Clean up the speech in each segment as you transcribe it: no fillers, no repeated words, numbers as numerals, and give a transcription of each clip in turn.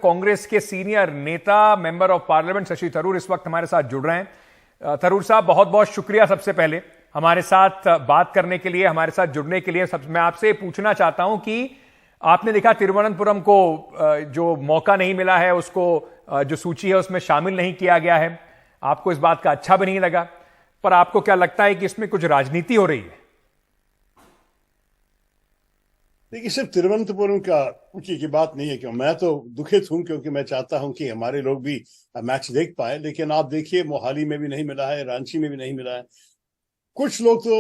कांग्रेस के सीनियर नेता, member of parliament Shashi Tharoor इस वक्त हमारे साथ जुड़ रहे हैं। थरूर साहब, बहुत बहुत शुक्रिया सबसे पहले हमारे साथ बात करने के लिए, हमारे साथ जुड़ने के लिए। मैं आपसे पूछना चाहता हूं कि आपने देखा तिरुवनंतपुरम को जो मौका नहीं मिला है, उसको जो सूची है उसमें शामिल नहीं किया गया है, आपको इस बात का अच्छा भी नहीं लगा, पर आपको क्या लगता है कि इसमें कुछ राजनीति हो रही है? देखिए, सिर्फ तिरुवनंतपुरम की बात नहीं है। क्यों, मैं तो दुखित हूं क्योंकि मैं चाहता हूं कि हमारे लोग भी मैच देख पाए, लेकिन आप देखिए मोहाली में भी नहीं मिला है, रांची में भी नहीं मिला है। कुछ लोग तो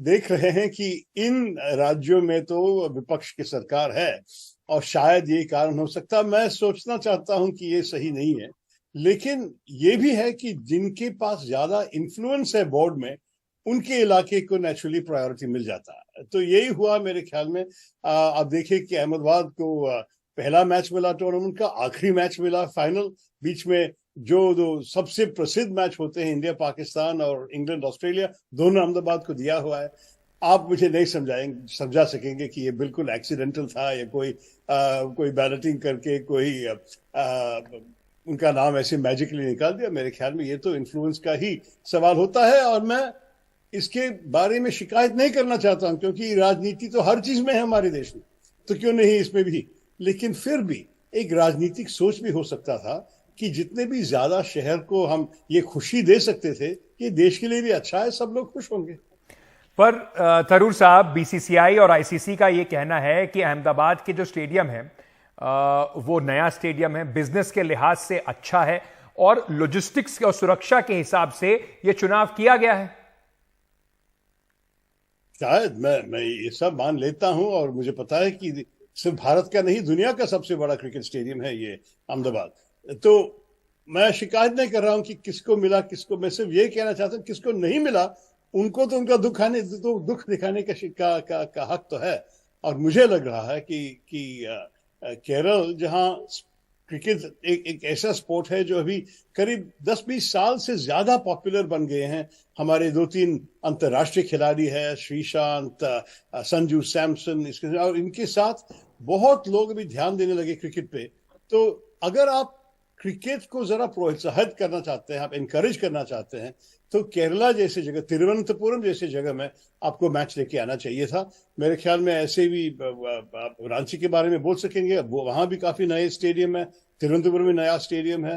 देख रहे हैं कि इन राज्यों में तो विपक्ष की सरकार है और शायद ये कारण हो सकता है। मैं सोचना चाहता हूं कि ये सही नहीं है, लेकिन ये भी है कि जिनके पास ज्यादा इन्फ्लुएंस है बोर्ड में, उनके इलाके को नेचुरली प्रायोरिटी मिल जाता है। तो यही हुआ मेरे ख्याल में। आप देखिए कि अहमदाबाद को पहला मैच मिला टूर्नामेंट का, आखिरी मैच मिला फाइनल। बीच में जो दो सबसे प्रसिद्ध मैच होते हैं, इंडिया पाकिस्तान और इंग्लैंड ऑस्ट्रेलिया, दोनों अहमदाबाद को दिया हुआ है। आप मुझे नहीं समझा सकेंगे कि ये बिल्कुल एक्सीडेंटल था या कोई बैलेटिंग करके कोई उनका नाम ऐसे मैजिकली निकाल दिया। मेरे ख्याल में ये तो इन्फ्लुएंस का ही सवाल होता है, और मैं इसके बारे में शिकायत नहीं करना चाहता हूं क्योंकि राजनीति तो हर चीज में है हमारे देश में, तो क्यों नहीं इसमें भी। लेकिन फिर भी एक राजनीतिक सोच भी हो सकता था कि जितने भी ज्यादा शहर को हम ये खुशी दे सकते थे, ये देश के लिए भी अच्छा है, सब लोग खुश होंगे। पर थरूर साहब, बीसीसीआई और आईसीसी का ये कहना है कि अहमदाबाद के जो स्टेडियम है वो नया स्टेडियम है, बिजनेस के लिहाज से अच्छा है और लॉजिस्टिक्स और सुरक्षा के हिसाब से ये चुनाव किया गया है। शायद मैं ये सब मान लेता हूं, और मुझे पता है कि सिर्फ भारत का नहीं, दुनिया का सबसे बड़ा क्रिकेट स्टेडियम है ये अहमदाबाद। तो मैं शिकायत नहीं कर रहा हूं कि किसको मिला किसको, मैं सिर्फ ये कहना चाहता हूं किसको नहीं मिला उनको तो उनका दुख दिखाने का हक तो है। और मुझे लग रहा है कि केरल, जहां क्रिकेट एक ऐसा स्पोर्ट है जो अभी करीब 10-20 साल से ज्यादा पॉपुलर बन गए हैं। हमारे 2-3 अंतर्राष्ट्रीय खिलाड़ी है, श्रीशांत, संजू सैमसन, और इनके साथ बहुत लोग अभी ध्यान देने लगे क्रिकेट पे। तो अगर आप क्रिकेट को जरा प्रोत्साहित करना चाहते हैं, आप इनकरेज करना चाहते हैं, तो केरला जैसे जगह, तिरुवनंतपुरम जैसे जगह में आपको मैच लेके आना चाहिए था। मेरे ख्याल में ऐसे भी आप रांची के बारे में बोल सकेंगे, वो वहां भी काफी नए स्टेडियम है, तिरुवनंतपुरम में नया स्टेडियम है।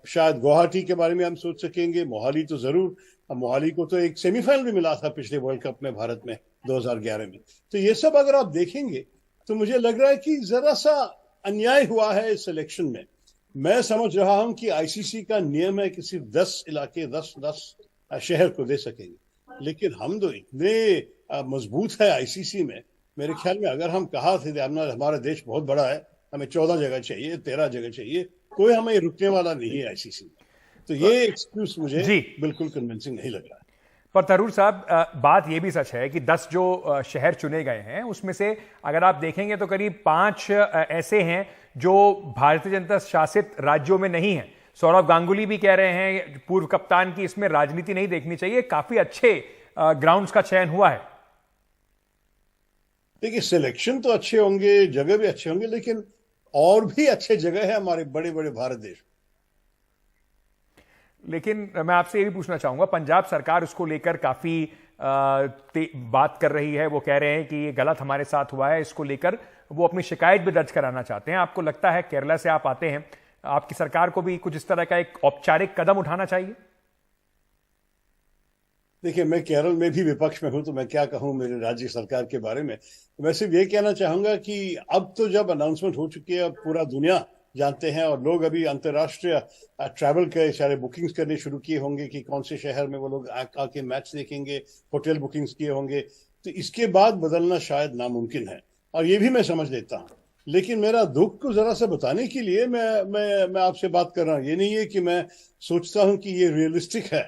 शायद गुवाहाटी के बारे में हम सोच सकेंगे, मोहाली तो जरूर। मोहाली को तो एक सेमीफाइनल भी मिला था पिछले वर्ल्ड कप में भारत में 2011 में। तो ये सब अगर आप देखेंगे तो मुझे लग रहा है कि जरा सा अन्याय हुआ है इस सिलेक्शन में। मैं समझ रहा हूं कि आईसीसी का नियम है कि सिर्फ 10 इलाके 10 शहर को दे सकेंगे, लेकिन हम तो इतने मजबूत है आईसीसी में। मेरे ख्याल में अगर हम कहा थे हमारा देश बहुत बड़ा है, हमें 14 जगह चाहिए, 13 जगह चाहिए, कोई हमें रुकने वाला नहीं है आईसीसी में। तो ये एक्सक्यूज मुझे बिल्कुल कन्विंसिंग नहीं लग रहा है। पर थरूर साहब, बात यह भी सच है कि 10 जो शहर चुने गए हैं उसमें से अगर आप देखेंगे तो करीब 5 ऐसे हैं जो भारतीय जनता शासित राज्यों में नहीं है। सौरव गांगुली भी कह रहे हैं, पूर्व कप्तान, की इसमें राजनीति नहीं देखनी चाहिए, काफी अच्छे ग्राउंड्स का चयन हुआ है। देखिए, सिलेक्शन तो अच्छे होंगे, जगह भी अच्छे होंगे, लेकिन और भी अच्छे जगह है हमारे बड़े बड़े भारत देश। लेकिन मैं आपसे ये भी पूछना चाहूंगा, पंजाब सरकार उसको लेकर काफी बात कर रही है। वो कह रहे हैं कि ये गलत हमारे साथ हुआ है, इसको लेकर वो अपनी शिकायत भी दर्ज कराना चाहते हैं। आपको लगता है, केरला से आप आते हैं, आपकी सरकार को भी कुछ इस तरह का एक औपचारिक कदम उठाना चाहिए? देखिए, मैं केरल में भी विपक्ष में हूं, तो मैं क्या कहूं मेरे राज्य सरकार के बारे में। मैं सिर्फ ये कहना चाहूंगा कि अब तो जब अनाउंसमेंट हो चुकी है, पूरा दुनिया जानते हैं, और लोग अभी अंतर्राष्ट्रीय ट्रैवल के सारे बुकिंग्स करने शुरू किए होंगे कि कौन से शहर में वो लोग आके मैच देखेंगे, होटल बुकिंग्स किए होंगे। तो इसके बाद बदलना शायद नामुमकिन है, और ये भी मैं समझ लेता हूँ। लेकिन मेरा दुख को जरा सा बताने के लिए मैं आपसे बात कर रहा हूँ। ये नहीं है कि मैं सोचता हूँ कि ये रियलिस्टिक है।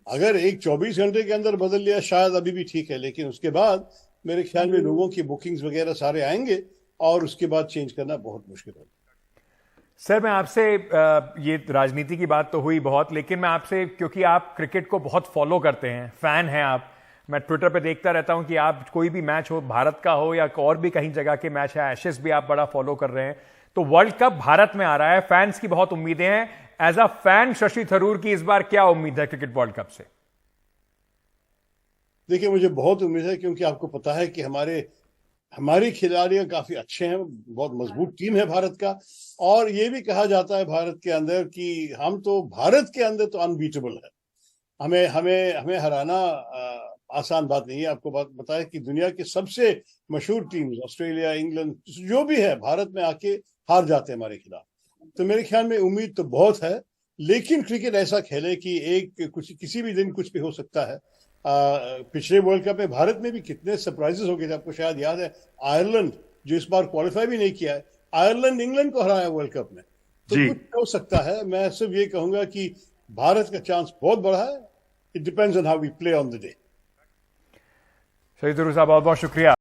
अगर एक 24 घंटे के अंदर बदल लिया शायद अभी भी ठीक है, लेकिन उसके बाद मेरे ख्याल में लोगों की बुकिंग्स वगैरह सारे आएंगे, और उसके बाद चेंज करना बहुत मुश्किल होगा। सर, मैं आपसे, ये राजनीति की बात तो हुई बहुत, लेकिन मैं आपसे, क्योंकि आप क्रिकेट को बहुत फॉलो करते हैं, फैन हैं आप, मैं ट्विटर पे देखता रहता हूं कि आप कोई भी मैच हो, भारत का हो या और भी कहीं जगह के मैच है, एशेस भी आप बड़ा फॉलो कर रहे हैं, तो वर्ल्ड कप भारत में आ रहा है, फैंस की बहुत उम्मीदें हैं। As a fan Shashi Tharoor की इस बार क्या उम्मीद है क्रिकेट वर्ल्ड कप से? देखिए, मुझे बहुत उम्मीद है, क्योंकि आपको पता है कि हमारे खिलाड़ी काफी अच्छे हैं, बहुत मजबूत टीम है भारत का। और ये भी कहा जाता है भारत के अंदर कि भारत के अंदर तो अनबीटेबल है। हमें हमें हमें हराना आसान बात नहीं है। आपको बात बताया कि दुनिया की सबसे मशहूर टीम्स, ऑस्ट्रेलिया, इंग्लैंड, जो भी है, भारत में आके हार जाते हैं हमारे खिलाफ। तो मेरे ख्याल में उम्मीद तो बहुत है, लेकिन क्रिकेट ऐसा खेले कि किसी भी दिन कुछ भी हो सकता है। पिछले वर्ल्ड कप में भारत में भी कितने सरप्राइजेस हो गए थे। आपको शायद याद है, आयरलैंड जो इस बार क्वालिफाई भी नहीं किया है, आयरलैंड इंग्लैंड को हराया वर्ल्ड कप में। तो जी। कुछ हो सकता है। मैं सिर्फ ये कहूंगा कि भारत का चांस बहुत बड़ा है। It depends on how we play on the day. Shashi Tharoor साहब, बहुत बहुत शुक्रिया।